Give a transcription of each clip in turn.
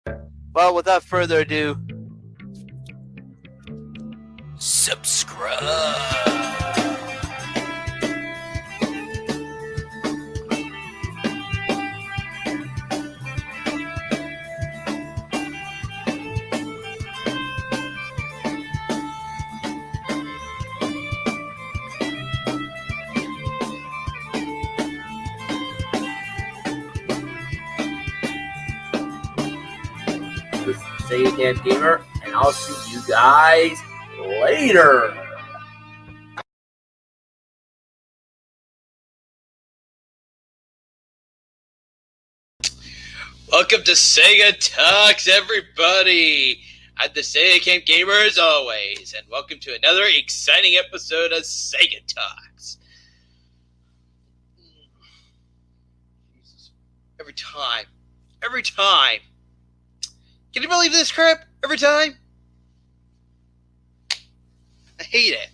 Well, without further ado, subscribe. This is Segatalks Gamer, and I'll see you guys later. Welcome to Segatalks, everybody! I'm the Sega Gamer as always, and welcome to another exciting episode of Segatalks. Every time. Can you believe this crap? Every time? I hate it.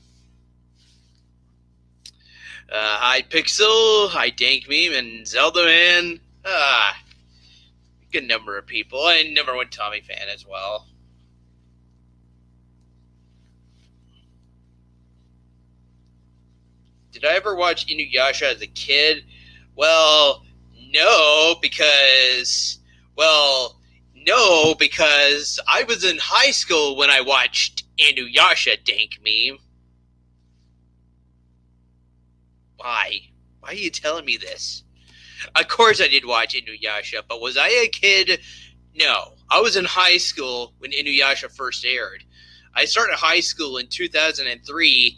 Hi Pixel, hi Dank Meme, and Zelda Man. Good number of people. And number one Tommy fan as well. Did I ever watch Inuyasha as a kid? Well, no, because I was in high school when I watched Inuyasha, Dank Meme. Why? Why are you telling me this? Of course I did watch Inuyasha, but was I a kid? No. I was in high school when Inuyasha first aired. I started high school in 2003,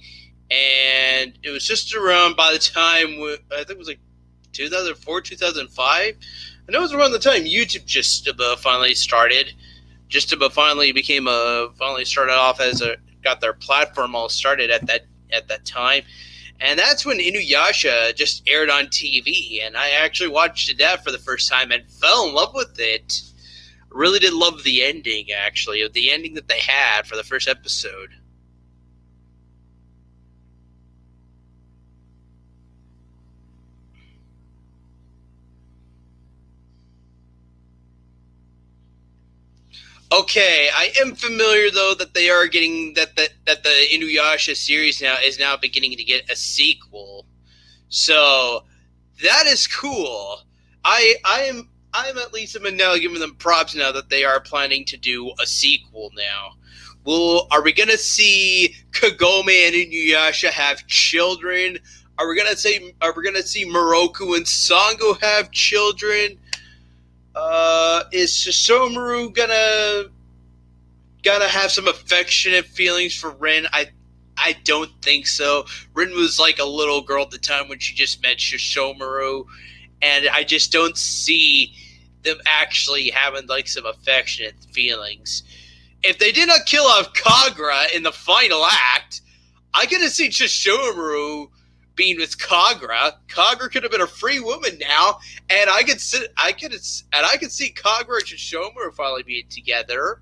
and it was just around by the time, I think it was like 2004, 2005. I know it was around the time YouTube just about finally started. Just about finally started off as got their platform all started at that time. And that's when Inuyasha just aired on TV, and I actually watched that for the first time and fell in love with it. Really did love the ending, actually, of the ending that they had for the first episode. Okay, I am familiar though that they are getting that the Inuyasha series is now beginning to get a sequel. So that is cool. I'm at least now giving them props now that they are planning to do a sequel now. Are we gonna see Kagome and Inuyasha have children? Are we gonna see Moroku and Sango have children? Is Shisomaru gonna have some affectionate feelings for Rin? I don't think so. Rin was like a little girl at the time when she just met Shisomaru, and I just don't see them actually having like some affectionate feelings. If they did not kill off Kagura in the final act, I could have seen Shisomaru being with Kagura. Kagura could have been a free woman now, and I could see Kagura and Shisomaru finally being together.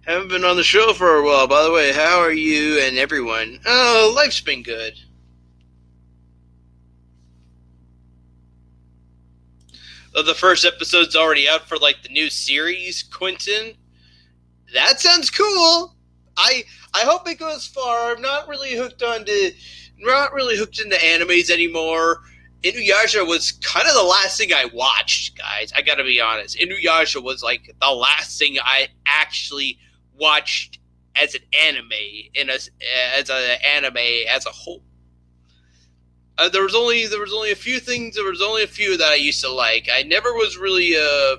Haven't been on the show for a while, by the way. How are you and everyone? Oh, life's been good. The first episode's already out for like the new series, Quentin. That sounds cool. I hope it goes far. I'm not really hooked into animes anymore. Inuyasha was kind of the last thing I watched, guys. I gotta be honest. Inuyasha was like the last thing I actually watched as an anime as a whole. There was only a few things. There was only a few that I used to like. I never was really. I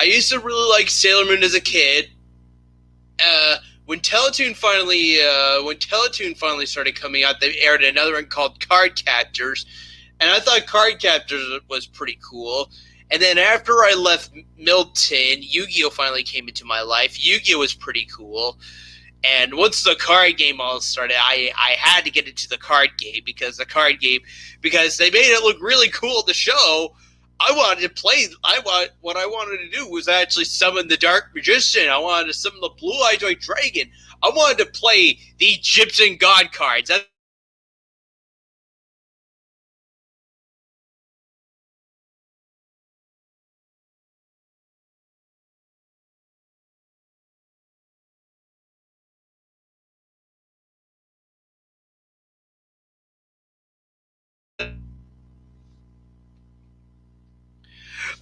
used to really like Sailor Moon as a kid. When Teletoon finally started coming out, they aired another one called Card Captors, and I thought Card Captors was pretty cool. And then after I left Milton, Yu-Gi-Oh finally came into my life. Yu-Gi-Oh was pretty cool. And once the card game all started, I had to get into the card game because they made it look really cool at the show. I wanted to play. What I wanted to do was actually summon the Dark Magician. I wanted to summon the Blue-Eyed White Dragon. I wanted to play the Egyptian God cards.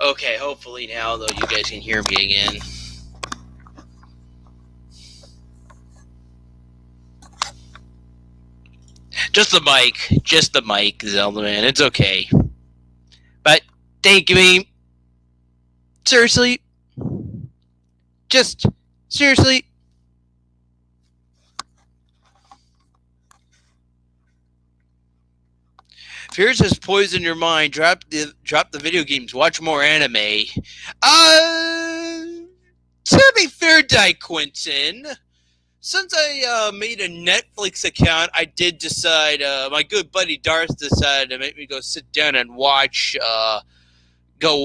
Okay, hopefully now, though, you guys can hear me again. Just the mic, Zelda man. It's okay. But thank you, meme. Seriously, seriously. Fears has poisoned your mind. Drop the video games. Watch more anime. To be fair, Quentin, since I made a Netflix account, I did decide. My good buddy Darth decided to make me go sit down and watch. Death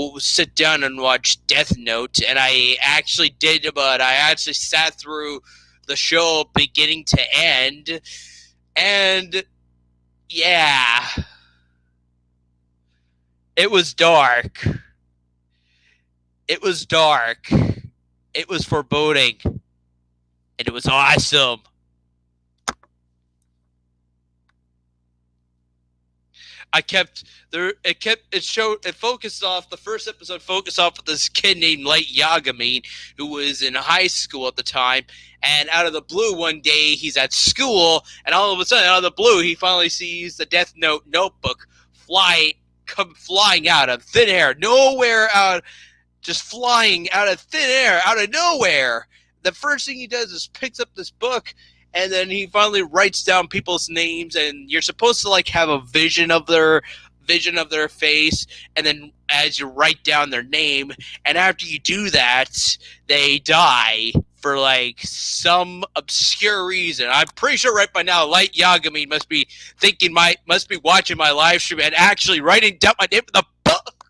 Note, and I actually did. But I actually sat through the show beginning to end, and yeah. It was dark. It was dark. It was foreboding. And it was awesome. The first episode focused off with this kid named Light Yagami, who was in high school at the time, and out of the blue one day he's at school, and all of a sudden out of the blue he finally sees the Death Note notebook come flying out of thin air, just flying out of thin air, out of nowhere. The first thing he does is picks up this book, and then he finally writes down people's names, and you're supposed to like have a vision of their face, and then as you write down their name, and after you do that, they die for like some obscure reason. I'm pretty sure right by now, Light Yagami must be watching my live stream and actually writing down my name in the book.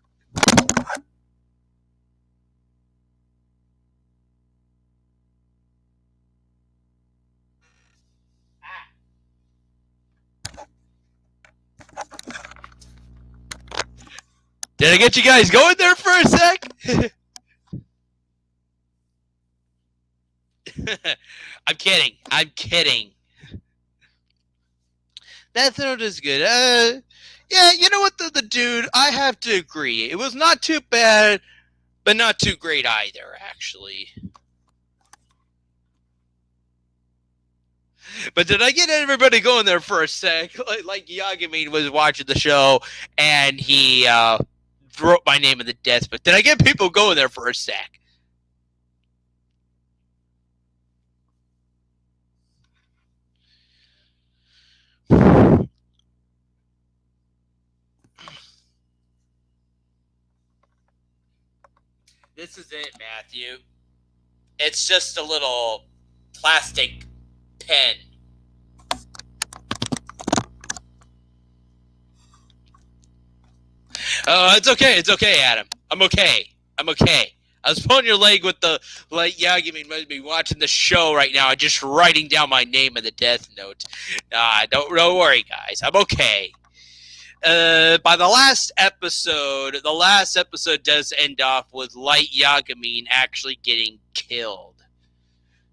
Did I get you guys going there for a sec? I'm kidding. Death Note is good. Yeah, you know what, the dude, I have to agree. It was not too bad, but not too great either, actually. But did I get everybody going there for a sec? Like Yagami was watching the show, and he wrote my name in the death book. Did I get people going there for a sec? This is it, Matthew. It's just a little plastic pen. Oh, it's okay, Adam. I'm okay. I was pulling your leg with the Light Yagami must be watching the show right now and just writing down my name in the Death Note. Don't worry, guys. I'm okay. By the last episode does end off with Light Yagami actually getting killed.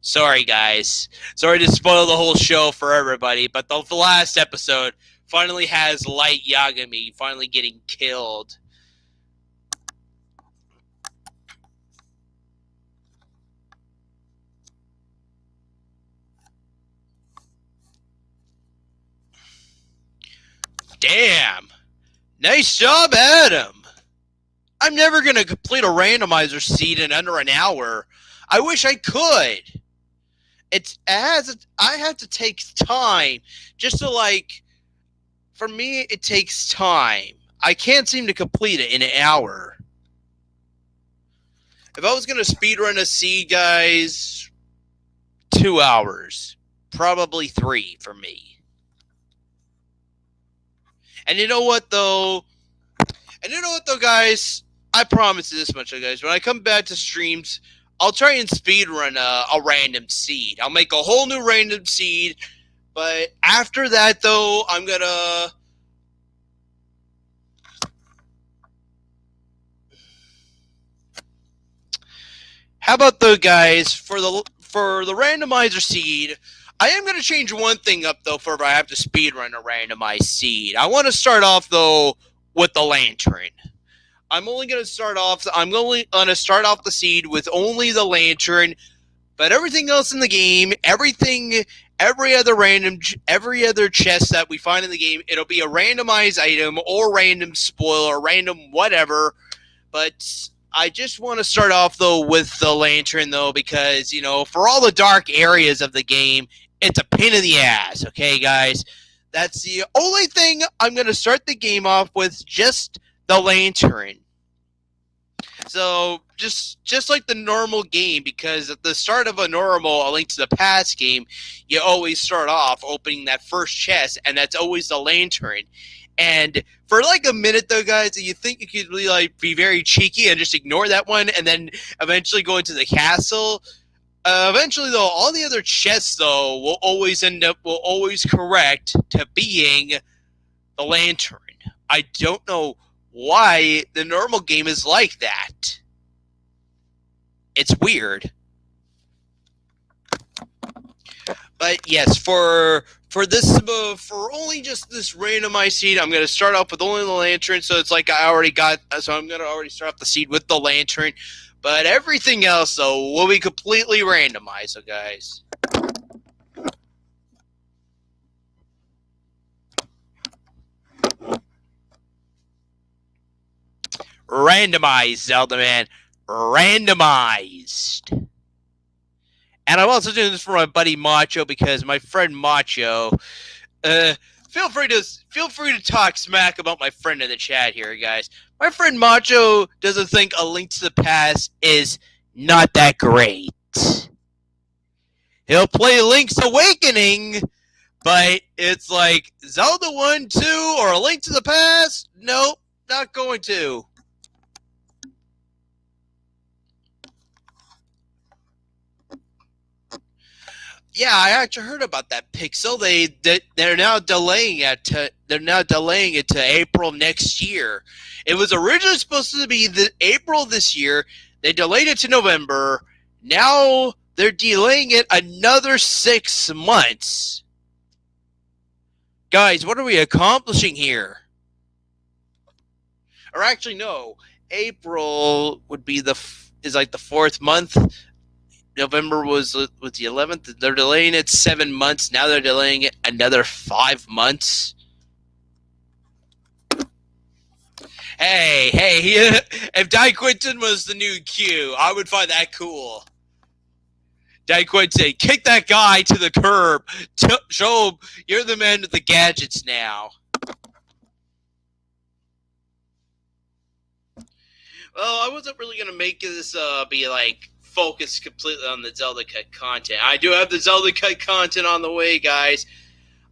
Sorry, guys. Sorry to spoil the whole show for everybody, but the last episode finally has Light Yagami finally getting killed. Damn. Nice job, Adam. I'm never going to complete a randomizer seed in under an hour. I wish I could. I have to take time just to like, for me, it takes time. I can't seem to complete it in an hour. If I was going to speedrun a seed, guys, 2 hours. Probably 3 for me. And you know what, though, guys? I promise you this much, guys. When I come back to streams, I'll try and speedrun a random seed. I'll make a whole new random seed. But after that, though, I'm going to... How about, though, guys, for the randomizer seed... I am going to change one thing up, though, for if I have to speedrun a randomized seed. I want to start off, though, with the lantern. I'm only going to start off the seed with only the lantern, but everything else in the game, every other chest that we find in the game, it'll be a randomized item or random spoil or random whatever. But I just want to start off though with the lantern though, because for all the dark areas of the game, it's a pain in the ass. Okay, guys, that's the only thing I'm going to start the game off with, just the lantern. So just like the normal game, because at the start of a normal A Link to the Past game, you always start off opening that first chest, and that's always the lantern. And for like a minute though, guys, you think you could really be very cheeky and just ignore that one, and then eventually go into the castle. Eventually though, all the other chests though will always correct to being the lantern. I don't know why the normal game is like that. It's weird. But yes, for only just this randomized seed, I'm going to start off with only the lantern. So it's like I'm going to already start off the seed with the lantern. But everything else though will be completely randomized, so guys. Randomized, Zelda man. Randomized. And I'm also doing this for my buddy Macho, because my friend Macho, feel free to talk smack about my friend in the chat here, guys. My friend Macho doesn't think A Link to the Past is not that great. He'll play Link's Awakening, but it's like Zelda 1, 2, or A Link to the Past? Nope, not going to. Yeah, I actually heard about that, Pixel. They're now delaying it to April next year. It was originally supposed to be April this year. They delayed it to November. Now they're delaying it another 6 months. Guys, what are we accomplishing here? Or actually, no. April would be is like the 4th month. November was the 11th. They're delaying it 7 months. Now they're delaying it another 5 months. Hey, if Di Quinton was the new Q, I would find that cool. Di Quinton, kick that guy to the curb. Show him you're the man with the gadgets now. Well, I wasn't really going to make this be focus completely on the Zelda Cut content. I do have the Zelda Cut content on the way, guys.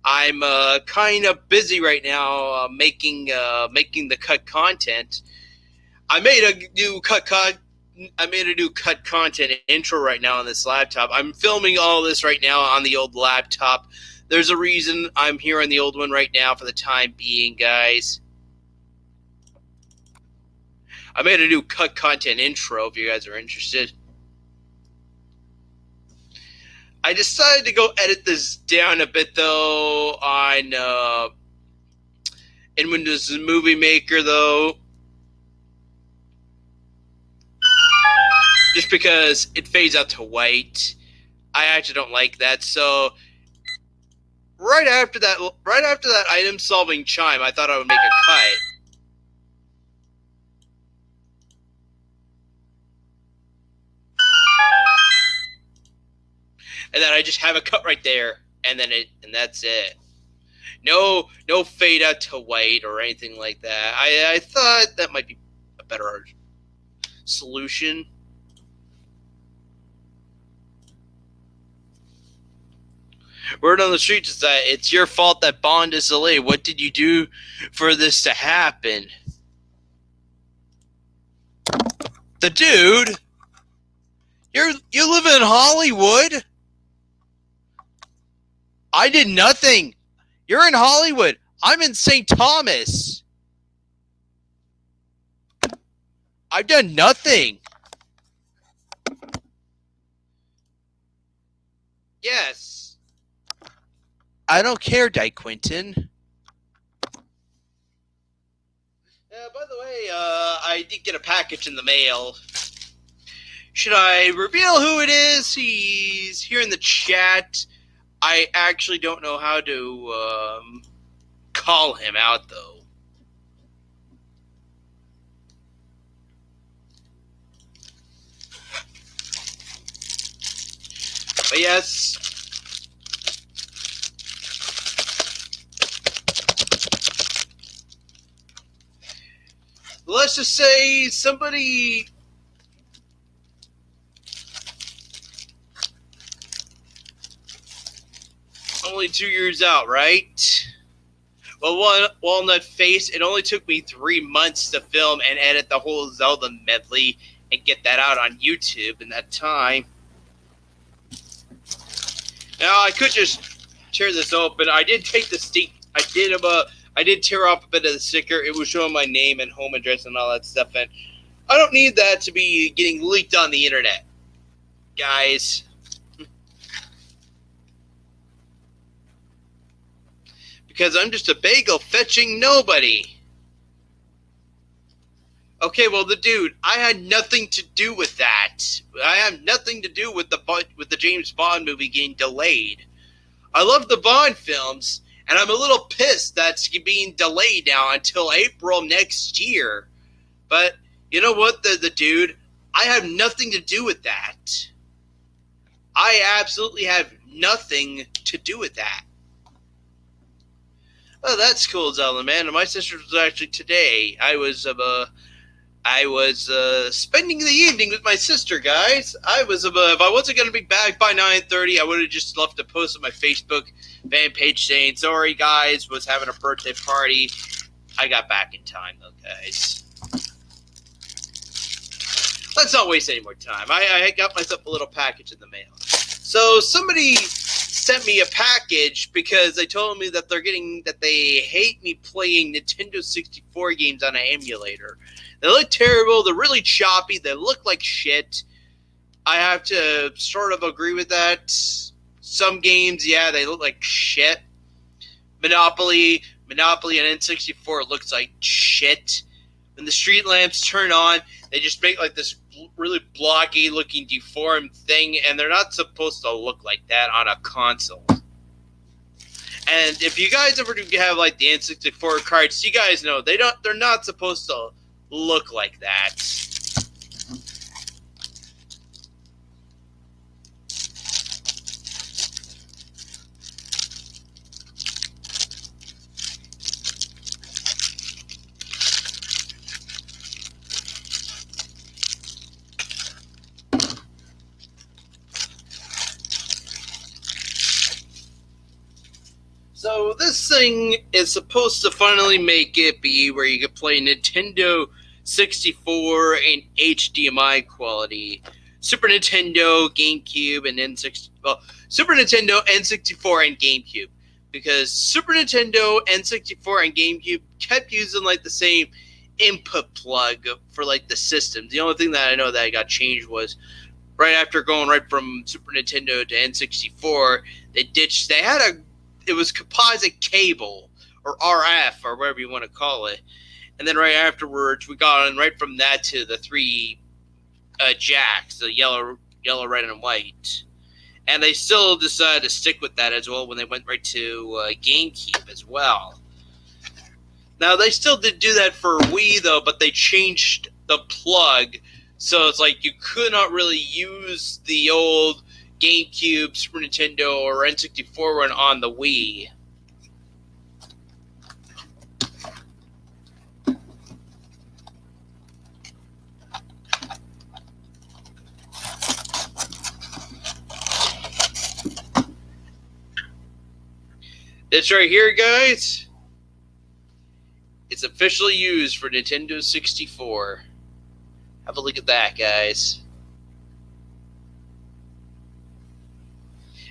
I'm kind of busy right now making the cut content. I made a new cut content intro right now on this laptop. I'm filming all this right now on the old laptop. There's a reason I'm here on the old one right now for the time being, guys. I made a new cut content intro if you guys are interested. I decided to go edit this down a bit though in Windows Movie Maker though. Just because it fades out to white. I actually don't like that. So right after that item solving chime, I thought I would make a cut. And then I just have a cut right there, and that's it. No fade out to white or anything like that. I thought that might be a better solution. Word on the streets is that it's your fault that Bond is delayed. What did you do for this to happen? The dude? You live in Hollywood? I did nothing. You're in Hollywood. I'm in St. Thomas. I've done nothing. Yes. I don't care, Di Quinton. By the way, I did get a package in the mail. Should I reveal who it is? He's here in the chat. I actually don't know how to call him out, though. But yes. Let's just say somebody only 2 years out, right? Well, Walnut Face, it only took me 3 months to film and edit the whole Zelda medley and get that out on YouTube in that time. Now, I could just tear this open. I did take the stick. I did tear off a bit of the sticker. It was showing my name and home address and all that stuff. And I don't need that to be getting leaked on the internet, guys. Because I'm just a bagel fetching nobody. Okay, well, the dude, I had nothing to do with that. I have nothing to do with the James Bond movie getting delayed. I love the Bond films, and I'm a little pissed that's being delayed now until April next year. But you know what, the dude, I have nothing to do with that. I absolutely have nothing to do with that. Oh, that's cool, Zelda, man. And my sister was actually today. I was spending the evening with my sister, guys. If I wasn't going to be back by 9:30, I would have just left a post on my Facebook fan page saying, sorry, guys, was having a birthday party. I got back in time, though, guys. Let's not waste any more time. I got myself a little package in the mail. So somebody sent me a package because they told me that they hate me playing Nintendo 64 games on an emulator. They look terrible. They're really choppy. They look like shit. I have to sort of agree with that. Some games, yeah, they look like shit. Monopoly and N64 looks like shit. When the street lamps turn on, they just make like this really blocky looking deformed thing, and they're not supposed to look like that on a console. And if you guys ever do have like the N64 cards, you guys know they're not supposed to look like that. So this thing is supposed to finally make it be where you can play Nintendo 64 in HDMI quality. Super Nintendo, GameCube, and Super Nintendo, N64, and GameCube. Because Super Nintendo, N64, and GameCube kept using like the same input plug for like the systems. The only thing that I know that got changed was right after going right from Super Nintendo to N64, it was composite cable, or RF, or whatever you want to call it. And then right afterwards, we got on right from that to the three jacks, the yellow, red, and white. And they still decided to stick with that as well when they went right to GameCube as well. Now, they still did do that for Wii, though, but they changed the plug. So it's like you could not really use the old GameCube, Super Nintendo, or N64 one on the Wii. This right here, guys, it's officially used for Nintendo 64. Have a look at that, guys.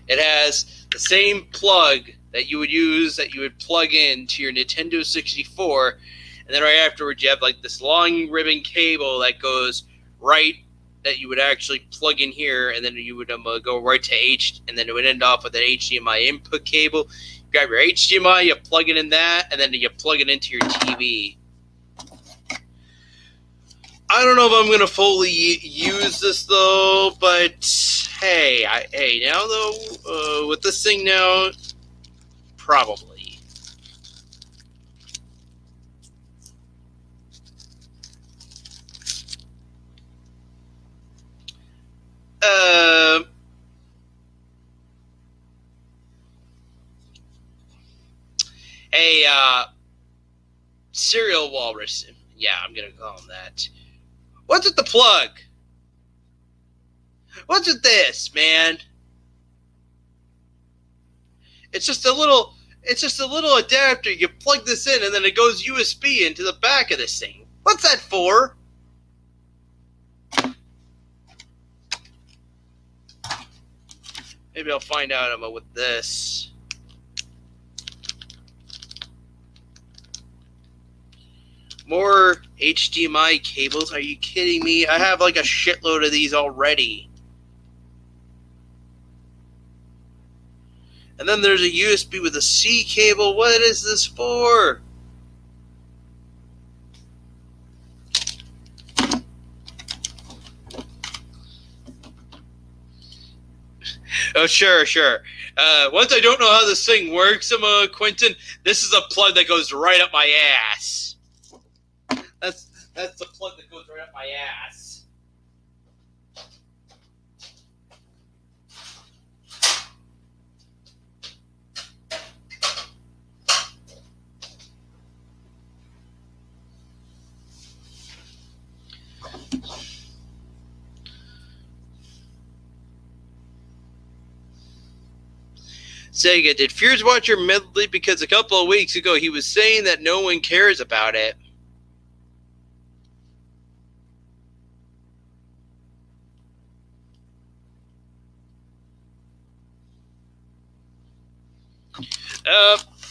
It has the same plug that you would plug into your Nintendo 64, and then right afterwards you have like this long ribbon cable that goes right, that you would actually plug in here, and then you would go right to and then it would end off with an HDMI input cable. You grab your HDMI, you plug it in that, and then you plug it into your TV. I don't know if I'm going to fully use this, though, but hey, now, though, with this thing now, probably. Hey, Serial Walrus. Yeah, I'm going to call him that. What's with the plug? What's with this, man? It's just a little adapter. You plug this in and then it goes USB into the back of this thing. What's that for? Maybe I'll find out about with this. More HDMI cables? Are you kidding me? I have like a shitload of these already. And then there's a USB with a C cable. What is this for? Oh, sure. Once I don't know how this thing works, Quentin, this is a plug that goes right up my ass. That's the plug that goes right up my ass. Sega, did Fears watch your medley? Because a couple of weeks ago he was saying that no one cares about it.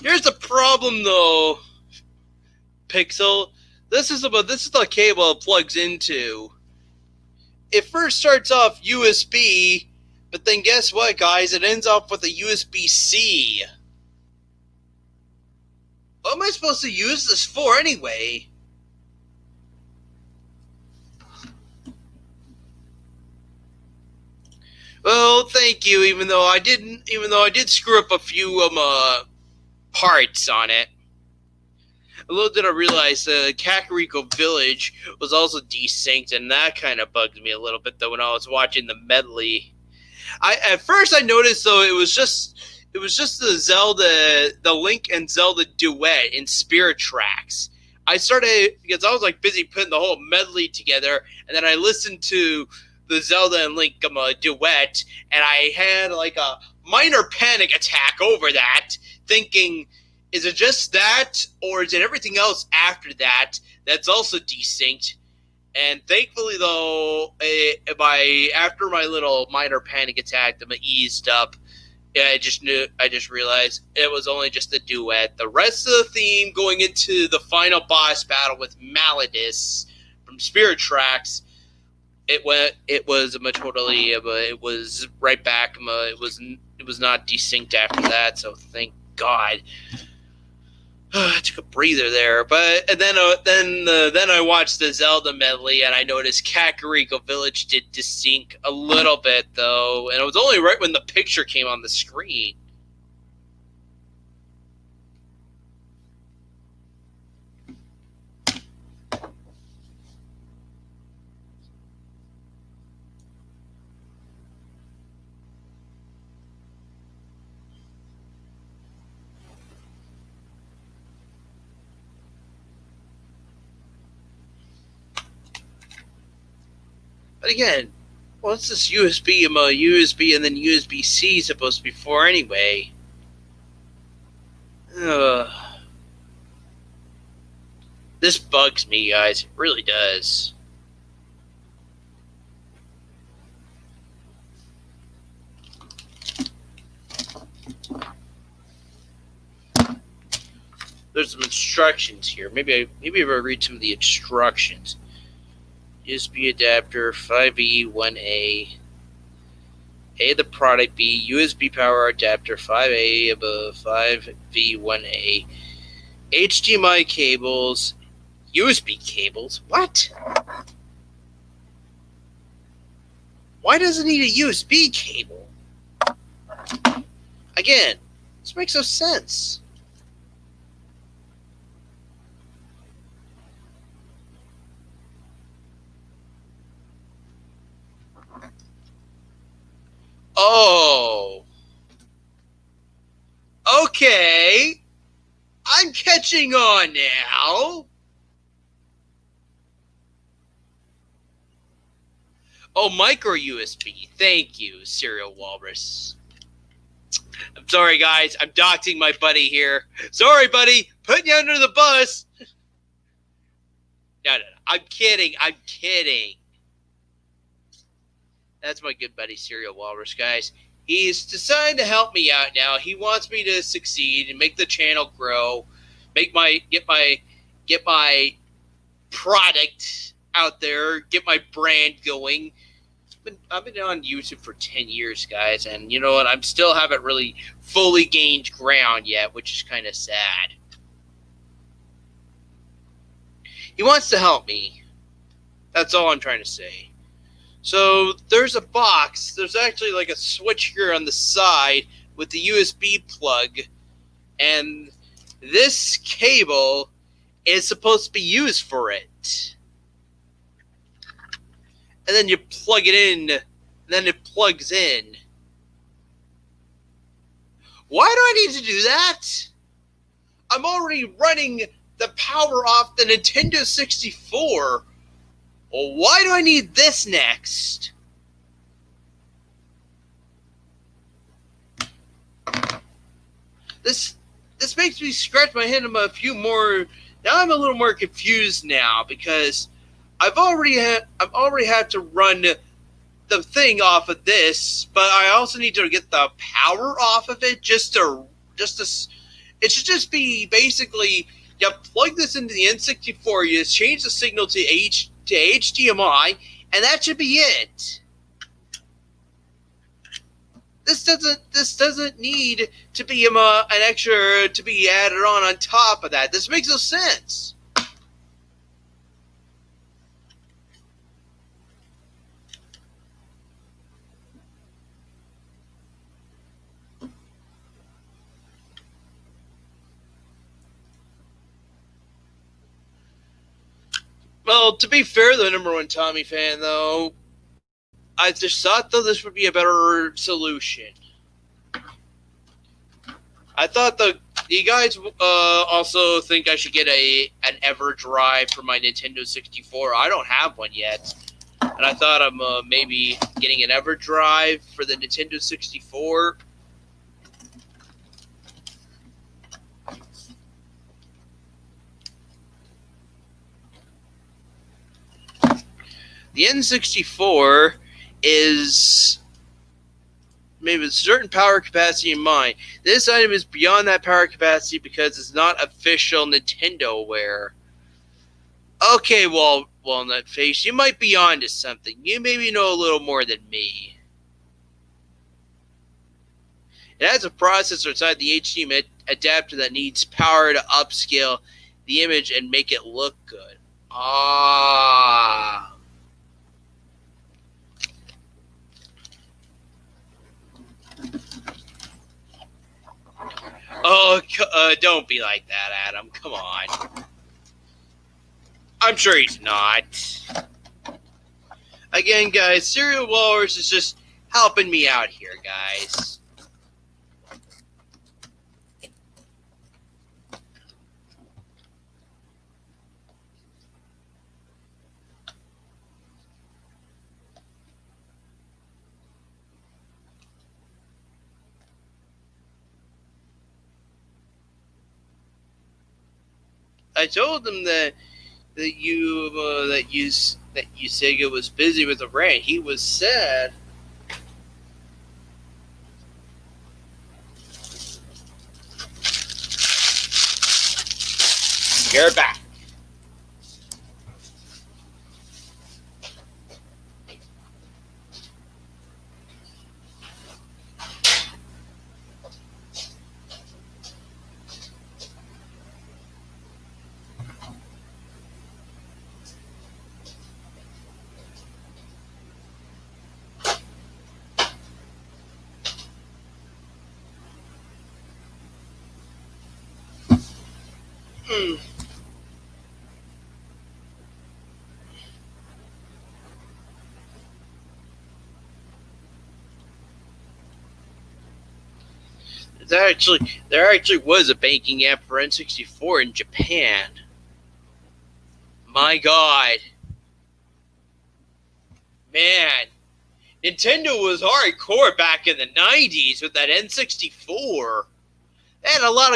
Here's the problem though, Pixel. This is the cable it plugs into. It first starts off USB, but then guess what, guys? It ends up with a USB-C. What am I supposed to use this for anyway? Well, thank you. Even though I did screw up a few parts on it. A little did I realize Kakariko Village was also desynced, and that kind of bugged me a little bit though when I was watching the medley. At first I noticed though it was just the Link and Zelda duet in Spirit Tracks. I started because I was like busy putting the whole medley together, and then I listened to the Zelda and Link duet, and I had like a minor panic attack over that, thinking, is it just that, or is it everything else after that that's also desynced? And thankfully, though, after my little minor panic attack, I'm eased up. I just realized it was only just the duet. The rest of the theme going into the final boss battle with Maladus from Spirit Tracks, it was right back. It was not desynced after that. So thank God. I took a breather there, but then I watched the Zelda medley, and I noticed Kakariko Village did desync a little bit though, and it was only right when the picture came on the screen. But again, what's this USB and then USB-C supposed to be for anyway? This bugs me, guys. It really does. There's some instructions here. Maybe I'll read some of the instructions. USB adapter 5E1A. A the product, B USB power adapter 5A above 5V1A. HDMI cables, USB cables. What? Why does it need a USB cable? Again, this makes no sense. Oh. Okay. I'm catching on now. Oh, micro USB. Thank you, Serial Walrus. I'm sorry, guys. I'm doxing my buddy here. Sorry, buddy. Putting you under the bus. No. I'm kidding. That's my good buddy, Serial Walrus, guys. He's decided to help me out now. He wants me to succeed and make the channel grow, get my product out there, get my brand going. I've been on YouTube for 10 years, guys, and you know what? I still haven't really fully gained ground yet, which is kind of sad. He wants to help me. That's all I'm trying to say. So there's a box. There's actually like a switch here on the side with the USB plug, and this cable is supposed to be used for it. And then you plug it in, and then it plugs in. Why do I need to do that? I'm already running the power off the Nintendo 64. Well, why do I need this next? This makes me scratch my head a few more. Now I'm a little more confused now because I've already had to run the thing off of this, but I also need to get the power off of it it should just be basically you plug this into the N64, you just change the signal to HDMI, and that should be it. This doesn't need to be an extra to be added on top of that. This makes no sense. Well, to be fair, the number one Tommy fan, though, I just thought though this would be a better solution. I thought you guys also think I should get an EverDrive for my Nintendo 64. I don't have one yet, and I thought I'm maybe getting an EverDrive for the Nintendo 64. The N64 is maybe with a certain power capacity in mind. This item is beyond that power capacity because it's not official Nintendo-ware. Okay, Walnut Face, you might be onto something. You maybe know a little more than me. It has a processor inside the HDMI adapter that needs power to upscale the image and make it look good. Ah. Oh, don't be like that, Adam. Come on. I'm sure he's not. Again, guys, Serial Walrus is just helping me out here, guys. I told him that you Sega was busy with a rant. He was sad. You're back. There actually was a banking app for N64 in Japan. My God. Man. Nintendo was hardcore back in the 90s with that N64. They had a lot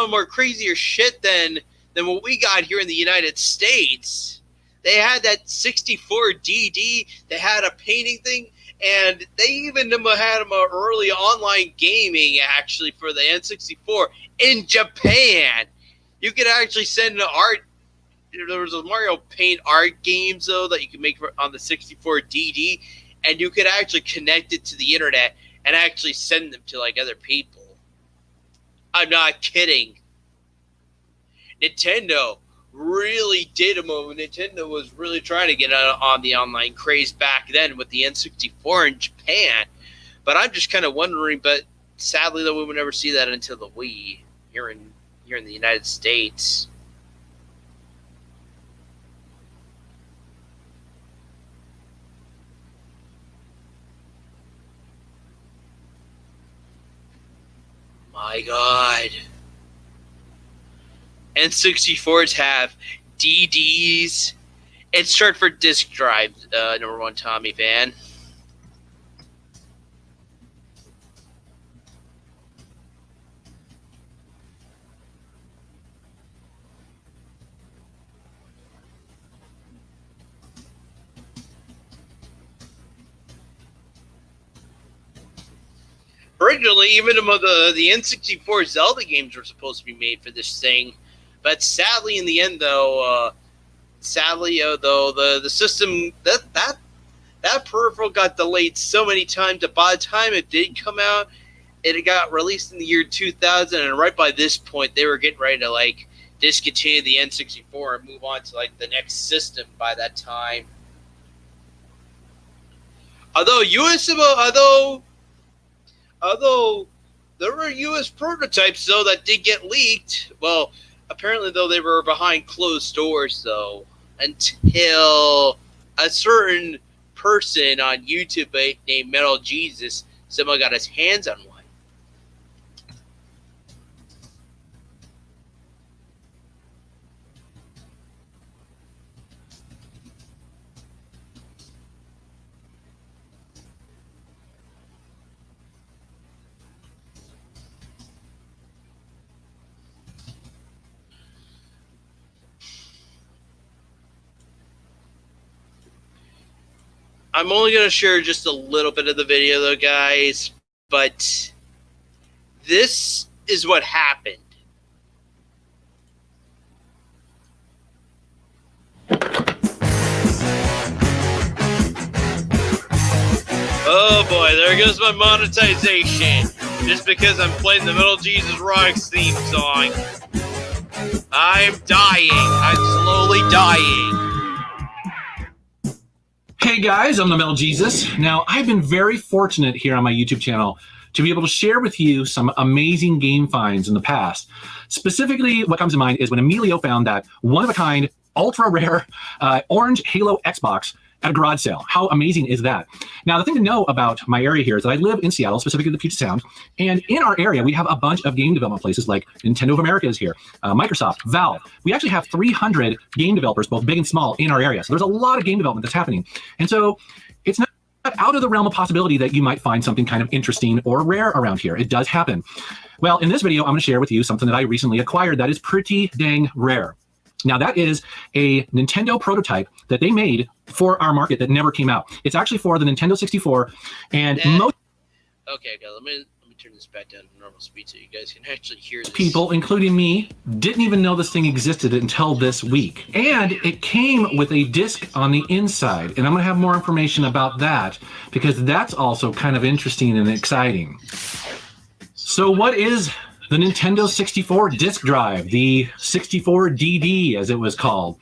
more crazier shit than what we got here in the United States. They had that 64DD. They had a painting thing, and they even had early online gaming actually for the N64 in Japan. You could actually send an art. There was a Mario Paint art games though that you could make on the 64DD, and you could actually connect it to the internet and actually send them to like other people. I'm not kidding. Nintendo really did a moment. Nintendo was really trying to get on the online craze back then with the N64 in Japan. But I'm just kind of wondering, but sadly though we would never see that until the Wii here in the United States. My God. N64s have DDs. It's short for disk drive, number one Tommy fan. Originally, even the N64 Zelda games were supposed to be made for this thing, but sadly, in the end, though, the system that peripheral got delayed so many times that by the time it did come out, it got released in the year 2000, and right by this point, they were getting ready to like discontinue the N64 and move on to like the next system by that time. Although there were U.S. prototypes, though, that did get leaked. Well, apparently, though, they were behind closed doors, though, until a certain person on YouTube named Metal Jesus somehow got his hands on one. I'm only going to share just a little bit of the video, though, guys, but this is what happened. Oh, boy, there goes my monetization, just because I'm playing the Metal Jesus Rocks theme song. I'm dying. I'm slowly dying. Hey guys, I'm the Metal Jesus. Now, I've been very fortunate here on my YouTube channel to be able to share with you some amazing game finds in the past. Specifically, what comes to mind is when Emilio found that one-of-a-kind, ultra-rare orange Halo Xbox at a garage sale. How amazing is that? Now, the thing to know about my area here is that I live in Seattle, specifically the Puget Sound, and in our area, we have a bunch of game development places like Nintendo of America is here, Microsoft, Valve. We actually have 300 game developers, both big and small, in our area. So there's a lot of game development that's happening. And so it's not out of the realm of possibility that you might find something kind of interesting or rare around here. It does happen. Well, in this video, I'm going to share with you something that I recently acquired that is pretty dang rare. Now, that is a Nintendo prototype that they made for our market that never came out. It's actually for the Nintendo 64, and most... Okay, let me turn this back down to normal speed so you guys can actually hear this. People, including me, didn't even know this thing existed until this week. And it came with a disc on the inside, and I'm going to have more information about that because that's also kind of interesting and exciting. So what is the Nintendo 64 disk drive, the 64DD as it was called?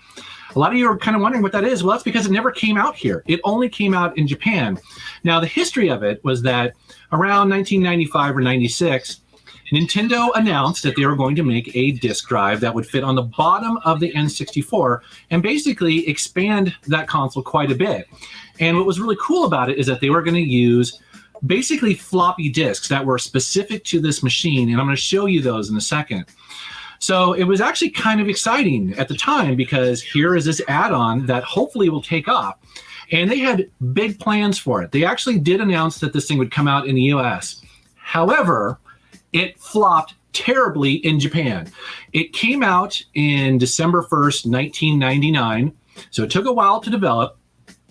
A lot of you are kind of wondering what that is. Well, that's because it never came out here. It only came out in Japan. Now, the history of it was that around 1995 or 96, Nintendo announced that they were going to make a disk drive that would fit on the bottom of the N64 and basically expand that console quite a bit. And what was really cool about it is that they were going to use basically floppy disks that were specific to this machine, and I'm going to show you those in a second. So it was actually kind of exciting at the time because here is this add-on that hopefully will take off. And they had big plans for it. They actually did announce that this thing would come out in the US. However, it flopped terribly in Japan. It came out in December 1st, 1999. So it took a while to develop,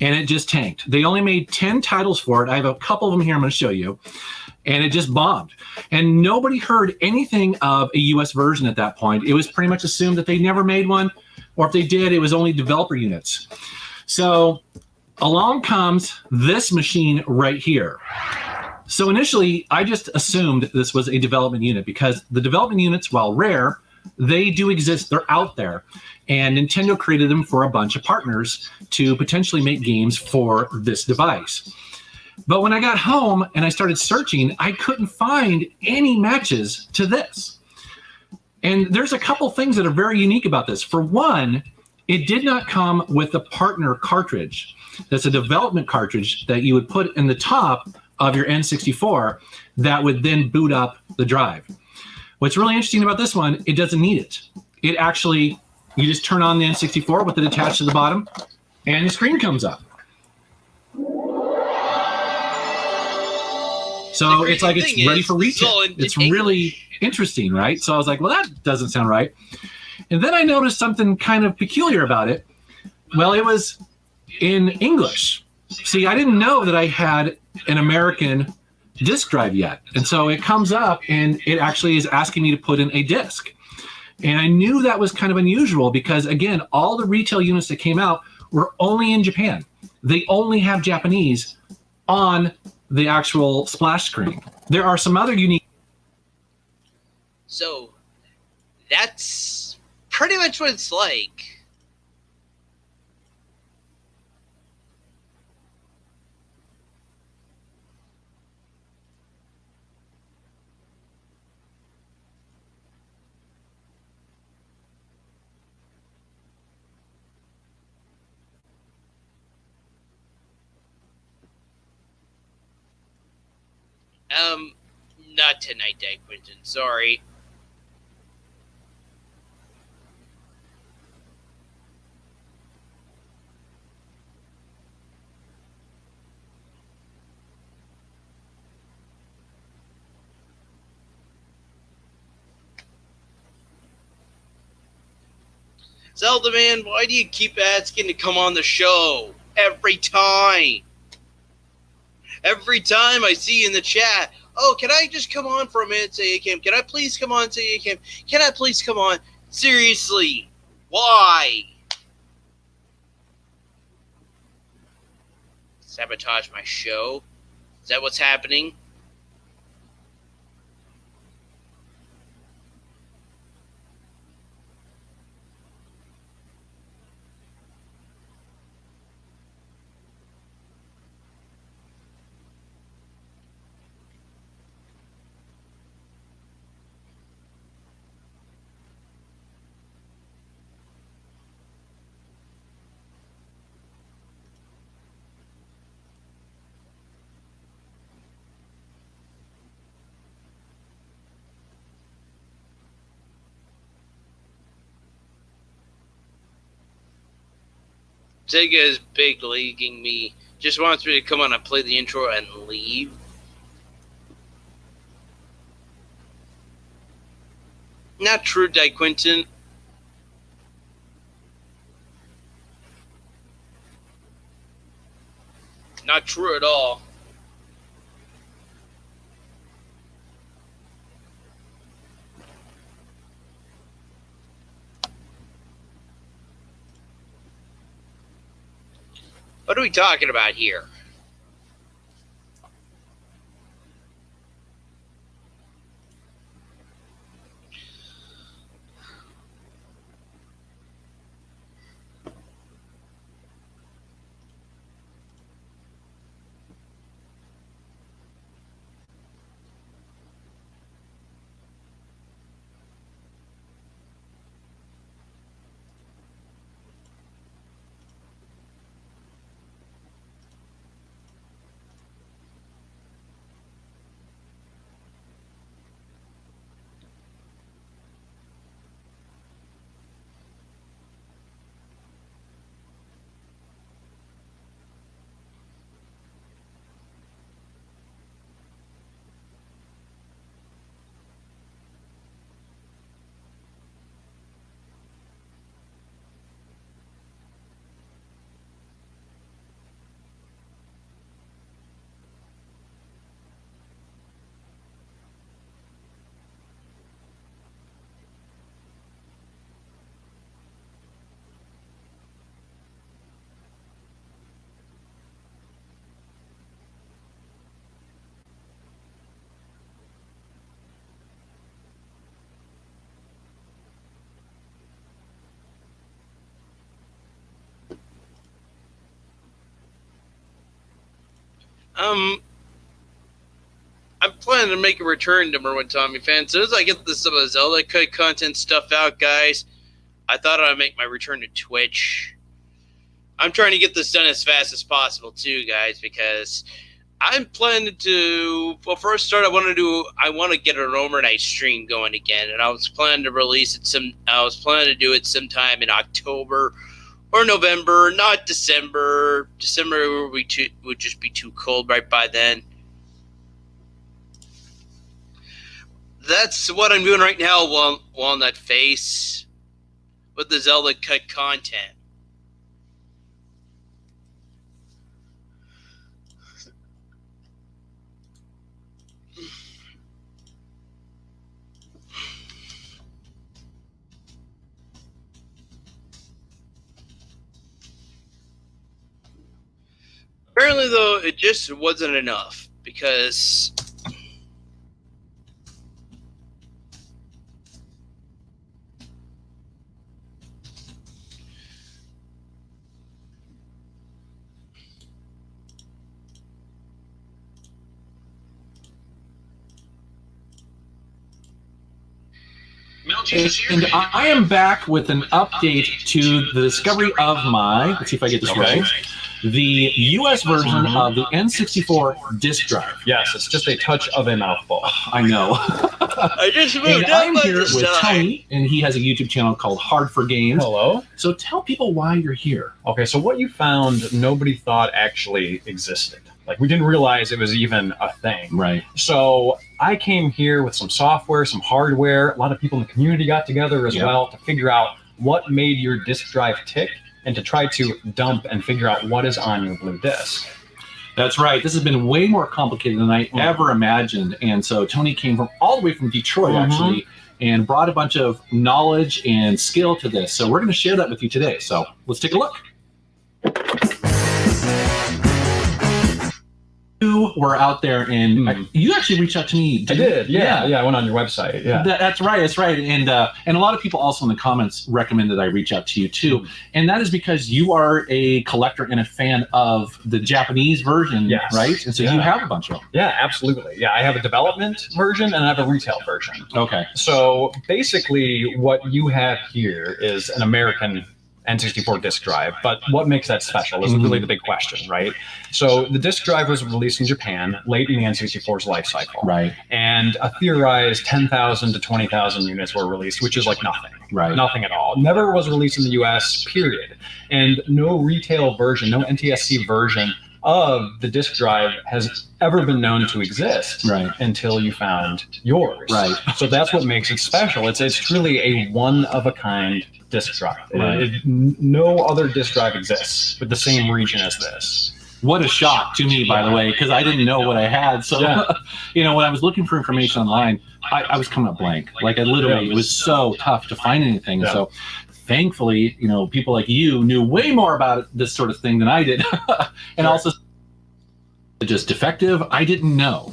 and it just tanked. They only made 10 titles for it. I have a couple of them here I'm going to show you. And it just bombed. And nobody heard anything of a US version at that point. It was pretty much assumed that they never made one, or if they did, it was only developer units. So along comes this machine right here. So initially, I just assumed this was a development unit because the development units, while rare, they do exist. They're out there. And Nintendo created them for a bunch of partners to potentially make games for this device. But when I got home and I started searching, I couldn't find any matches to this. And there's a couple things that are very unique about this. For one, it did not come with a partner cartridge. That's a development cartridge that you would put in the top of your N64 that would then boot up the drive. What's really interesting about this one, it doesn't need it. It actually, you just turn on the N64 with it attached to the bottom, and the screen comes up. So it's like it's ready for retail. It's really interesting, right? So I was like, well, that doesn't sound right. And then I noticed something kind of peculiar about it. Well, it was in English. See, I didn't know that I had an American disk drive yet. And so it comes up and it actually is asking me to put in a disk. And I knew that was kind of unusual because, again, all the retail units that came out were only in Japan. They only have Japanese on the actual splash screen. There are some other unique. So that's pretty much what it's like. Not tonight, Dad Quentin. Sorry. Zelda man, why do you keep asking to come on the show every time? Every time I see you in the chat, oh, can I just come on for a minute, say you can? Can I please come on, say you can? Can I please come on? Seriously, why? Sabotage my show? Is that what's happening? Sega is big leaguing me. Just wants me to come on and play the intro and leave. Not true, Di Quentin. Not true at all. What are we talking about here? I'm planning to make a return to Merwin Tommy fan. As soon as I get some of the Zelda content stuff out, guys, I thought I'd make my return to Twitch. I'm trying to get this done as fast as possible too, guys, because I'm planning to. Well, first start, I want to get an overnight stream going again, and I was planning to release it I was planning to do it sometime in October or November, not December. December would just be too cold right by then. That's what I'm doing right now while on that face with the Zelda cut content. Apparently, though, it just wasn't enough because And I am back with an update to the discovery of let's see if I get this right, the US version of the N64 disk drive. Yes, it's just a touch of a mouthful. I know. I just moved And up I'm by here this with time. Tony, and he has a YouTube channel called Hard for Games. Hello. So tell people why you're here. Okay, so what you found, nobody thought actually existed. Like, we didn't realize it was even a thing. Right. So I came here with some software, some hardware. A lot of people in the community got together as well to figure out what made your disk drive tick and to try to dump and figure out what is on your blue disk. That's right. This has been way more complicated than I ever imagined. And so Tony came from all the way from Detroit, actually, and brought a bunch of knowledge and skill to this. So we're going to share that with you today. So let's take a look. You were out there, and you actually reached out to me. I did, yeah. I went on your website, yeah. That's right. And a lot of people also in the comments recommended I reach out to you too. And that is because you are a collector and a fan of the Japanese version, right? And so you have a bunch of them. Yeah, absolutely. Yeah, I have a development version and I have a retail version. Okay. So basically what you have here is an American N64 disk drive, but what makes that special is really the big question, right? So the disk drive was released in Japan late in the N64's life cycle, right? And a theorized 10,000 to 20,000 units were released, which is like nothing, right? Nothing at all. Never was released in the US, period. And no retail version, no NTSC version of the disk drive has ever been known to exist, right? Until you found yours, right? So that's what makes it special. It's truly a one of a kind disk drive. Right. No other disk drive exists with the same region as this. What a shock to me, by the way, because I didn't know what I had. So, when I was looking for information online, I was coming up blank. Like, I literally, it was so tough to find anything. Yeah. So, thankfully, people like you knew way more about this sort of thing than I did. And also, just defective, I didn't know.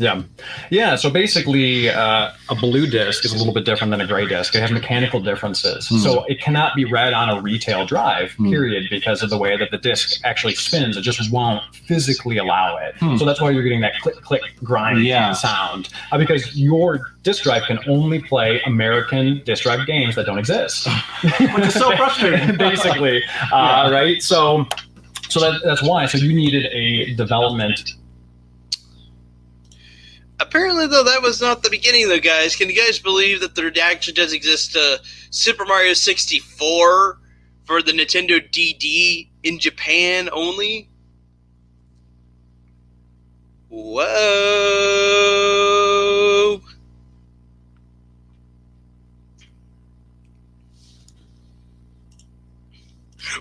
Yeah. So basically, a blue disc is a little bit different than a gray disc. It has mechanical differences. So it cannot be read on a retail drive, period, because of the way that the disc actually spins. It just won't physically allow it. So that's why you're getting that click, click, grind sound. Because your disk drive can only play American disk drive games that don't exist. Which is so frustrating. Basically, right? So that's why. So you needed a development. Apparently, though, that was not the beginning, though, guys. Can you guys believe that there actually does exist a Super Mario 64 for the Nintendo DD in Japan only? Whoa!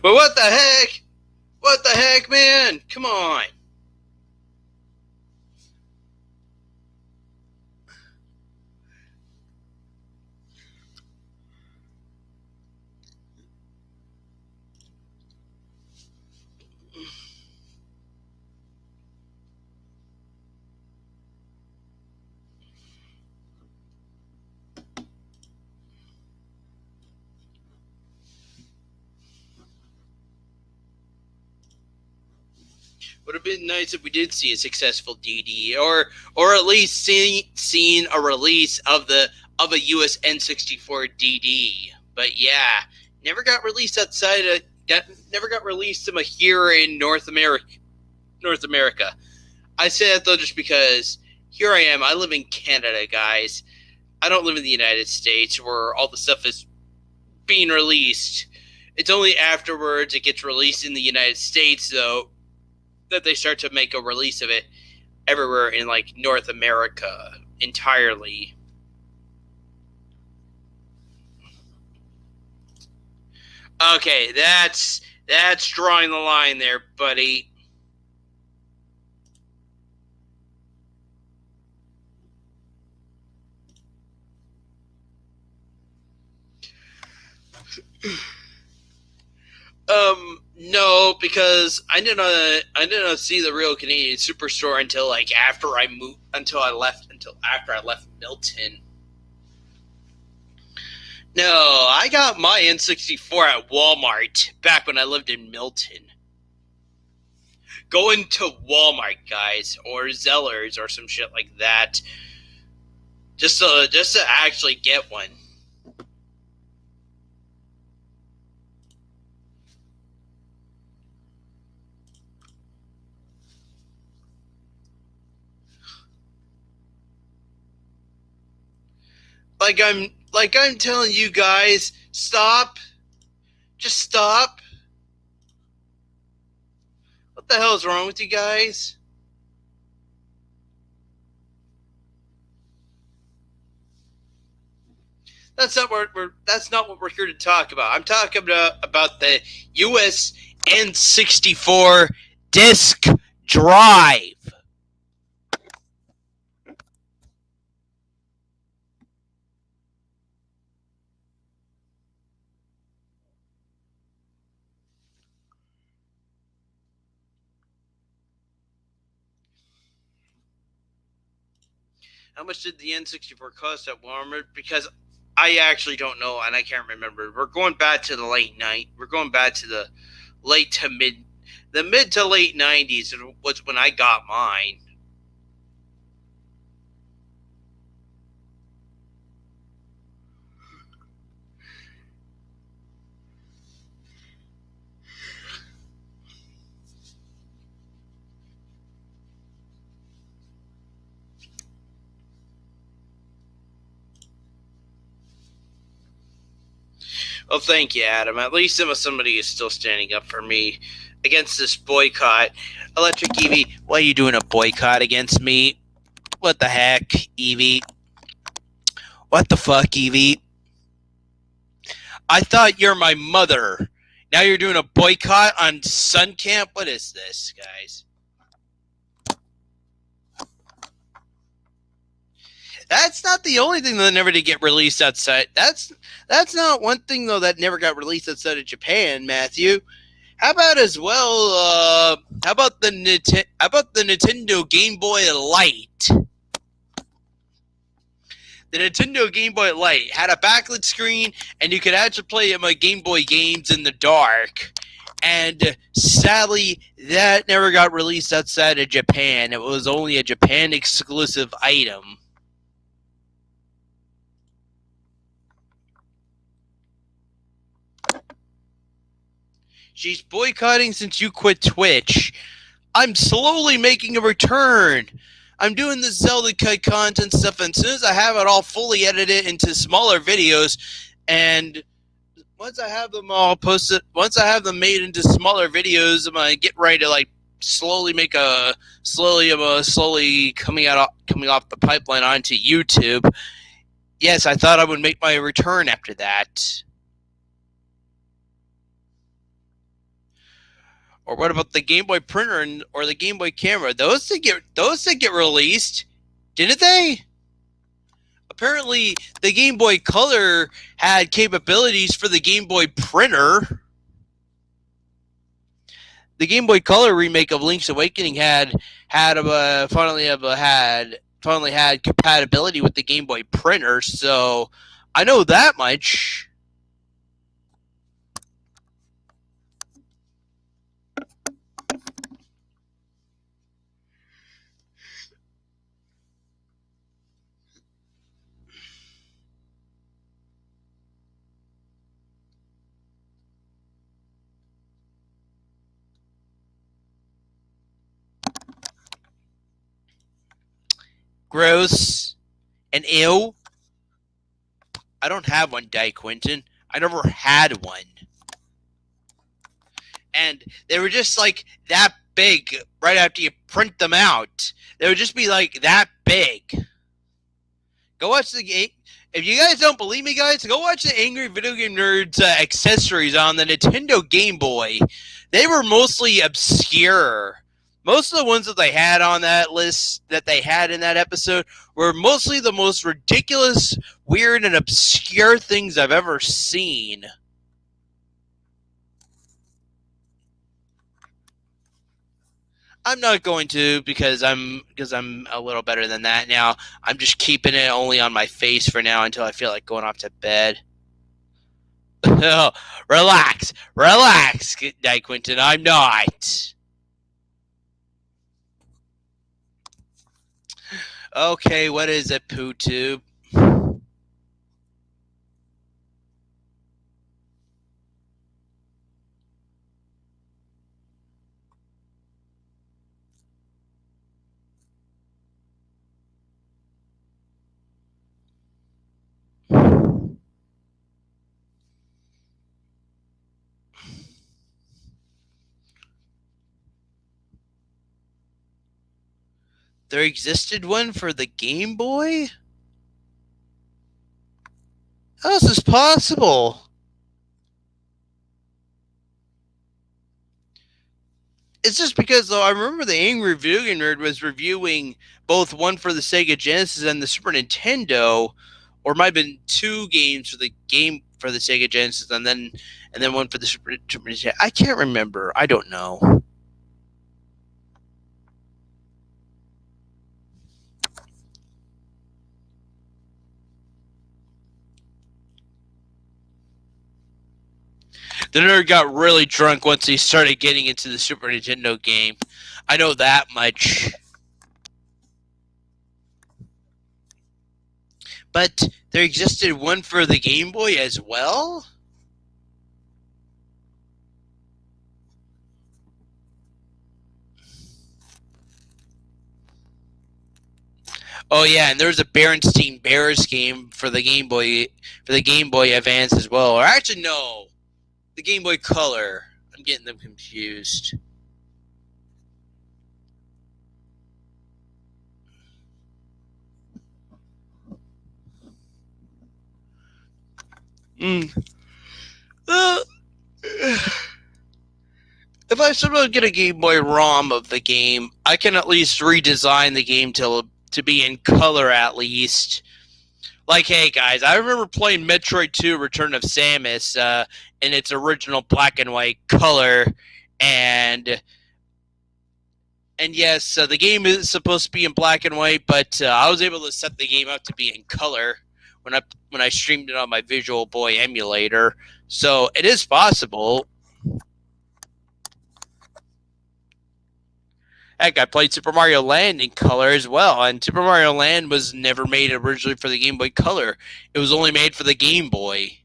Well, what the heck? What the heck, man? Come on. Would have been nice if we did see a successful DD, or at least seen a release of a US N64 DD. But yeah, never got released never got released here in North America. I say that though just because here I am. I live in Canada, guys. I don't live in the United States where all the stuff is being released. It's only afterwards it gets released in the United States, though, that they start to make a release of it everywhere in like North America entirely. Okay, that's drawing the line there, buddy. No, because I did not see the real Canadian Superstore until after I left Milton. No, I got my N64 at Walmart back when I lived in Milton. Going to Walmart, guys, or Zellers or some shit like that, just to actually get one. Like I'm telling you guys, stop. Just stop. What the hell is wrong with you guys? That's not what we're here to talk about. I'm talking about the US N64 disk drive. How much did the N64 cost at Walmart? Because I actually don't know, and I can't remember. We're going back to the mid to late 90s was when I got mine. Well, thank you, Adam. At least somebody is still standing up for me against this boycott. Electric Eevee, why are you doing a boycott against me? What the heck, Eevee? What the fuck, Eevee? I thought you're my mother. Now you're doing a boycott on Sun Camp? What is this, guys? That's not the only thing that never did get released outside. That's not one thing though that never got released outside of Japan, Matthew. How about as well? How about the Nintendo Game Boy Light? The Nintendo Game Boy Light had a backlit screen, and you could actually play my Game Boy games in the dark. And sadly, that never got released outside of Japan. It was only a Japan exclusive item. She's boycotting since you quit Twitch. I'm slowly making a return. I'm doing the Zelda content stuff, and as soon as I have it all fully edited into smaller videos, and once I have them all posted, once I have them made into smaller videos, I'm gonna get ready to slowly coming off the pipeline onto YouTube. Yes, I thought I would make my return after that. Or what about the Game Boy printer or the Game Boy camera? Those did get released, didn't they? Apparently, the Game Boy Color had capabilities for the Game Boy printer. The Game Boy Color remake of Link's Awakening finally had compatibility with the Game Boy printer. So I know that much. gross, and ew. I don't have one, Di Quentin. I never had one. And they were just like that big right after you print them out. They would just be like that big. Go watch the game. If you guys don't believe me, guys, go watch the Angry Video Game Nerds accessories on the Nintendo Game Boy. They were mostly obscure. Most of the ones that they had on that list, that they had in that episode, were mostly the most ridiculous, weird, and obscure things I've ever seen. I'm not going to because I'm a little better than that now. I'm just keeping it only on my face for now until I feel like going off to bed. Oh, relax, Di Quentin. I'm not. Okay, what is it, Poo Tube? There existed one for the Game Boy? How is this possible? It's just because, though, I remember the Angry Video Game Nerd was reviewing both one for the Sega Genesis and the Super Nintendo, or it might have been two games for the Sega Genesis, and then one for the Super Nintendo. I can't remember. I don't know. The nerd got really drunk once he started getting into the Super Nintendo game. I know that much. But there existed one for the Game Boy as well? Oh yeah, and there was a Berenstein Bears game for the Game Boy Advance as well. Or actually no. The Game Boy Color. I'm getting them confused. If I somehow get a Game Boy ROM of the game, I can at least redesign the game to be in color at least. Like, hey guys, I remember playing Metroid 2 Return of Samus in its original black and white color, and yes, the game is supposed to be in black and white, but I was able to set the game up to be in color when I streamed it on my Visual Boy emulator, so it is possible. Heck, I played Super Mario Land in color as well, and Super Mario Land was never made originally for the Game Boy Color. It was only made for the Game Boy.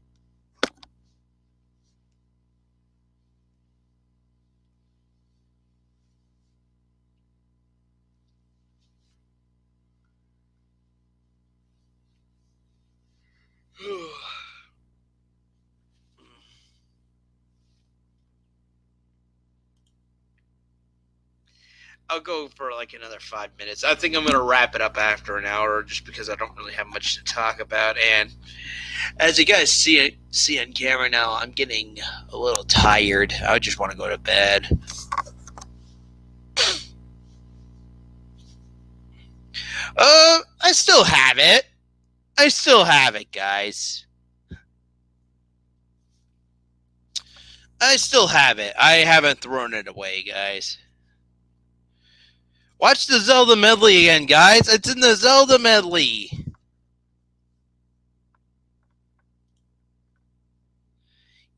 I'll go for like another 5 minutes. I think I'm going to wrap it up after an hour just because I don't really have much to talk about. And as you guys see on camera now, I'm getting a little tired. I just want to go to bed. I still have it. I still have it, guys. I still have it. I haven't thrown it away, guys. Watch the Zelda Medley again, guys. It's in the Zelda Medley.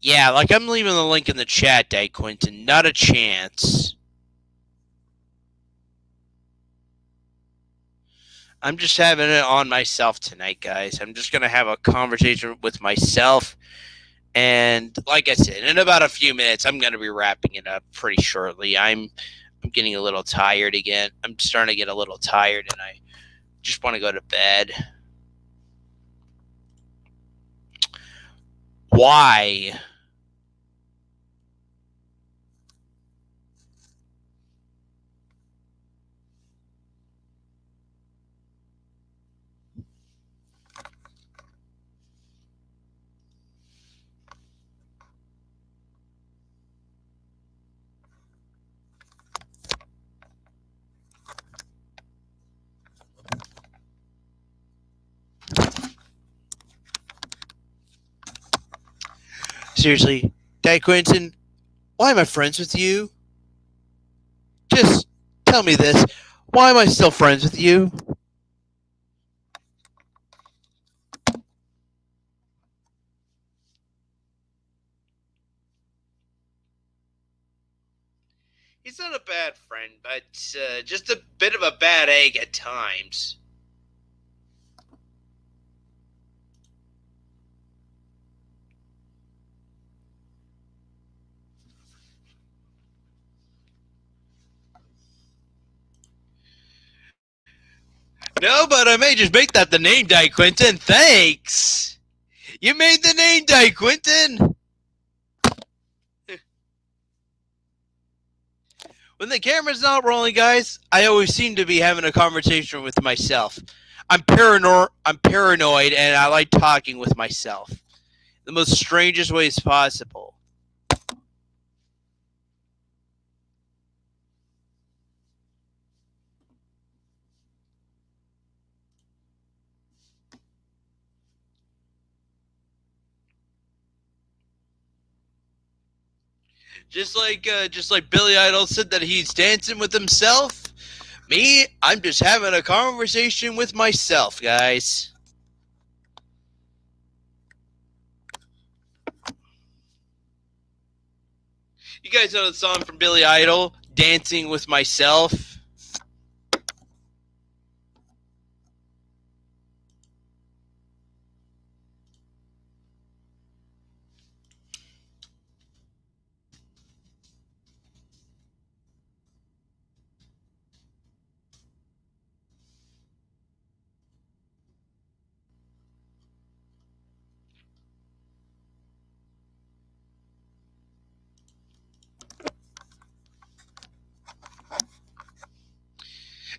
Yeah, like I'm leaving the link in the chat, Di Quentin. Not a chance. I'm just having it on myself tonight, guys. I'm just going to have a conversation with myself. And like I said, in about a few minutes, I'm going to be wrapping it up pretty shortly. I'm getting a little tired again. I'm starting to get a little tired, and just want to go to bed. Why? Seriously, Dad Quentin, why am I friends with you? Just tell me this. Why am I still friends with you? He's not a bad friend, but just a bit of a bad egg at times. No, but I may just make that the name, Dad Quentin. Thanks. You made the name, Dad Quentin. When the camera's not rolling, guys, I always seem to be having a conversation with myself. I'm paranoid, and I like talking with myself. The most strangest ways possible. Just like Billy Idol said that he's dancing with himself. Me, I'm just having a conversation with myself, guys. You guys know the song from Billy Idol, Dancing with Myself?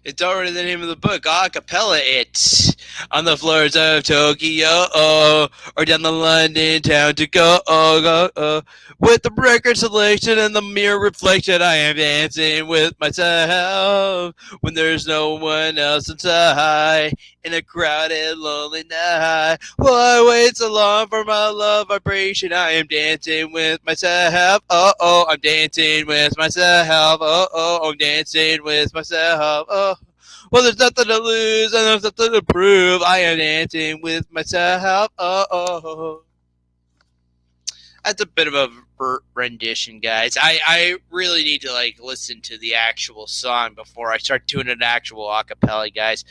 It's already the name of the book, Acapella It. On the floors of Tokyo, or down the London town to go, with the record selection and the mirror reflection, I am dancing with myself when there's no one else inside in a crowded, lonely night. Why wait so long for my love vibration? I am dancing with myself. I'm dancing with myself. I'm dancing with myself. Well, there's nothing to lose and there's nothing to prove. I am dancing with myself. That's a bit of a rendition, guys. I really need to listen to the actual song before I start doing an actual acapella, guys.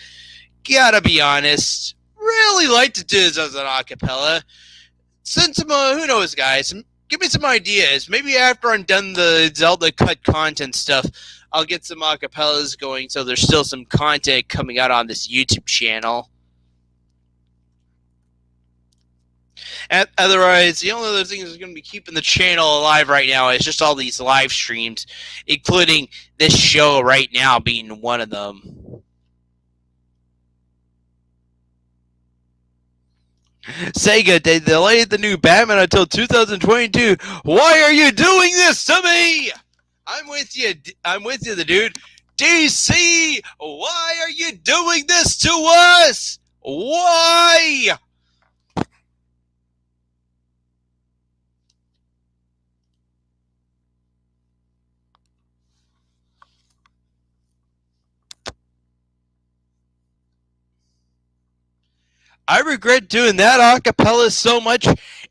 Gotta be honest. Really like to do this as an acapella. Send some, who knows, guys. Give me some ideas. Maybe after I'm done the Zelda cut content stuff, I'll get some acapellas going so there's still some content coming out on this YouTube channel. And otherwise, the only other thing that's going to be keeping the channel alive right now is just all these live streams, including this show right now being one of them. Sega, they delayed the new Batman until 2022. Why are you doing this to me? I'm with you, the dude. DC, why are you doing this to us? Why? I regret doing that acapella so much.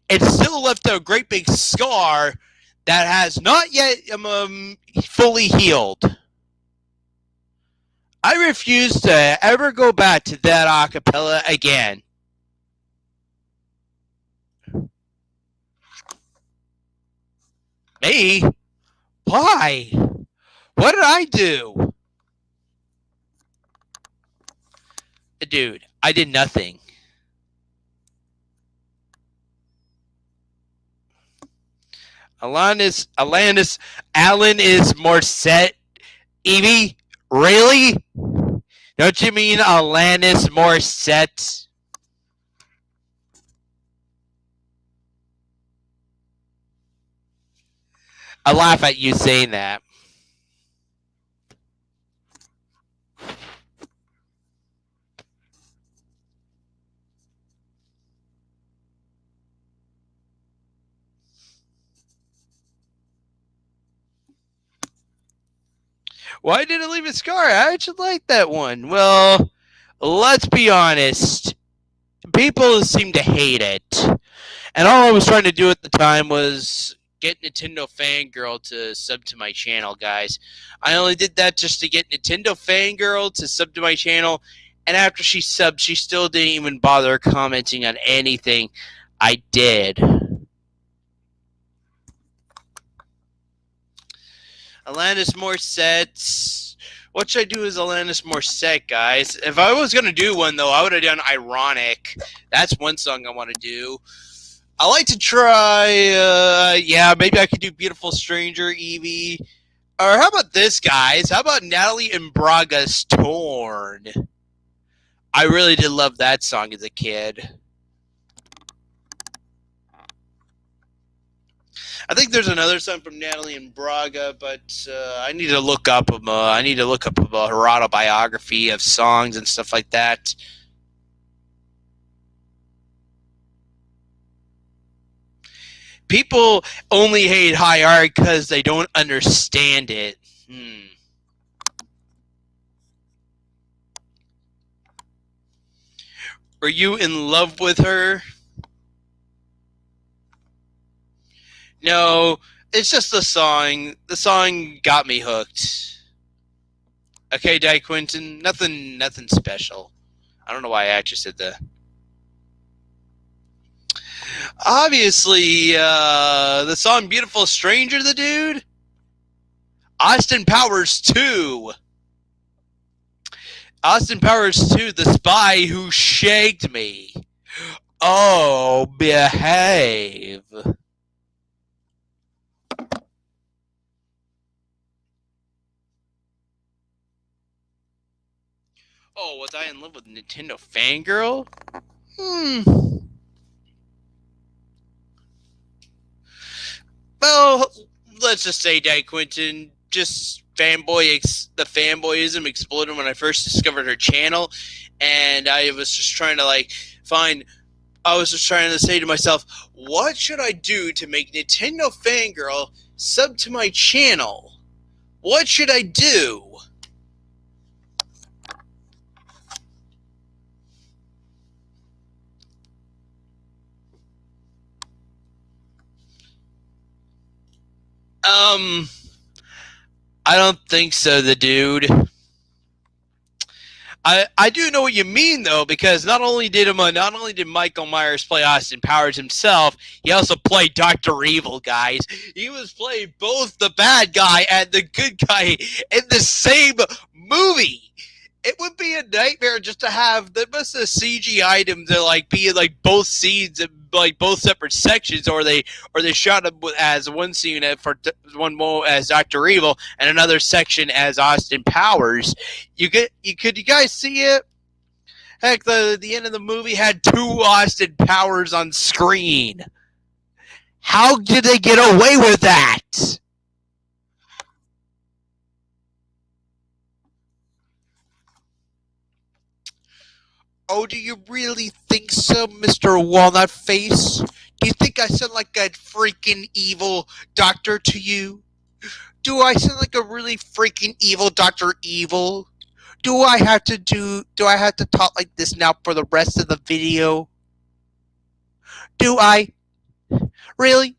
It still left a great big scar that has not yet fully healed. I refuse to ever go back to that acapella again. Me? Why? What did I do? Dude, I did nothing. Alan is more set. Evie, really? Don't you mean Alanis Morissette? I laugh at you saying that. Why did it leave a scar? I actually like that one. Well, let's be honest. People seem to hate it. And all I was trying to do at the time was get Nintendo Fangirl to sub to my channel, guys. I only did that just to get Nintendo Fangirl to sub to my channel. And after she subbed, she still didn't even bother commenting on anything I did. Alanis Morissette. What should I do as Alanis Morissette, guys? If I was going to do one, though, I would have done Ironic. That's one song I want to do. I like to try, maybe I could do Beautiful Stranger, Evie. Or how about this, guys? How about Natalie Imbrug's Torn? I really did love that song as a kid. I think there's another song from Natalie Imbruglia, but I need to look up her autobiography of songs and stuff like that. People only hate high art because they don't understand it. Were you in love with her? No, it's just the song. The song got me hooked. Okay, Di Quinton, nothing special. I don't know why I actually said that. Obviously, the song Beautiful Stranger, the dude. Austin Powers 2. Austin Powers 2, The Spy Who Shagged Me. Oh, behave. Oh, was I in love with Nintendo Fangirl? Well, let's just say, Di Quinton, just the fanboyism exploded when I first discovered her channel, and I was just trying to say to myself, what should I do to make Nintendo Fangirl sub to my channel? What should I do? I don't think so, the dude. I do know what you mean, though, because not only did Michael Myers play Austin Powers himself, he also played Dr. Evil, guys. He was playing both the bad guy and the good guy in the same movie. It would be a nightmare just to have the CG items to be in both scenes and both separate sections, or they shot them as one scene for one more as Dr. Evil and another section as Austin Powers. You guys see it? Heck, the end of the movie had 2 Austin Powers on screen. How did they get away with that? Oh, do you really think so, Mr. Walnut Face? Do you think I sound like a freaking evil doctor to you? Do I sound like a really freaking evil Dr. Evil? Do I have to talk like this now for the rest of the video? Do I? Really?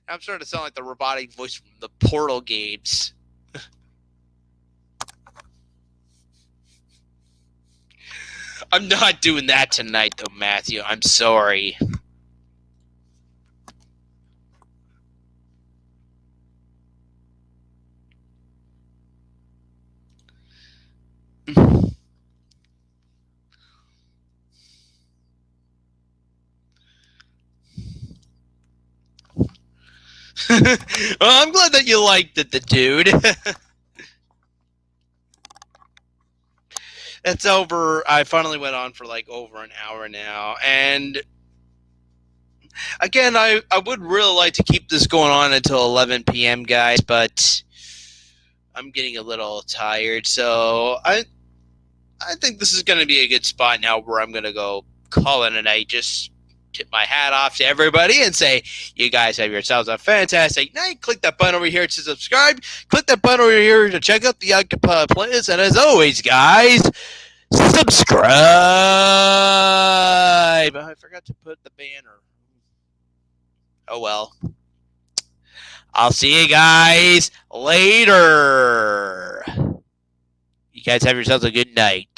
I'm starting to sound like the robotic voice from the Portal games. I'm not doing that tonight, though, Matthew. I'm sorry. Well, I'm glad that you liked it, the dude. It's over. I finally went on for like over an hour now. And again, I would really like to keep this going on until 11 p.m., guys, but I'm getting a little tired. So I think this is going to be a good spot now where I'm going to go call it a night. Just tip my hat off to everybody and say, you guys have yourselves a fantastic night. Click that button over here to subscribe. Click that button over here to check out the playlist. And as always, guys, subscribe. I forgot to put the banner. Oh, well. I'll see you guys later. You guys have yourselves a good night.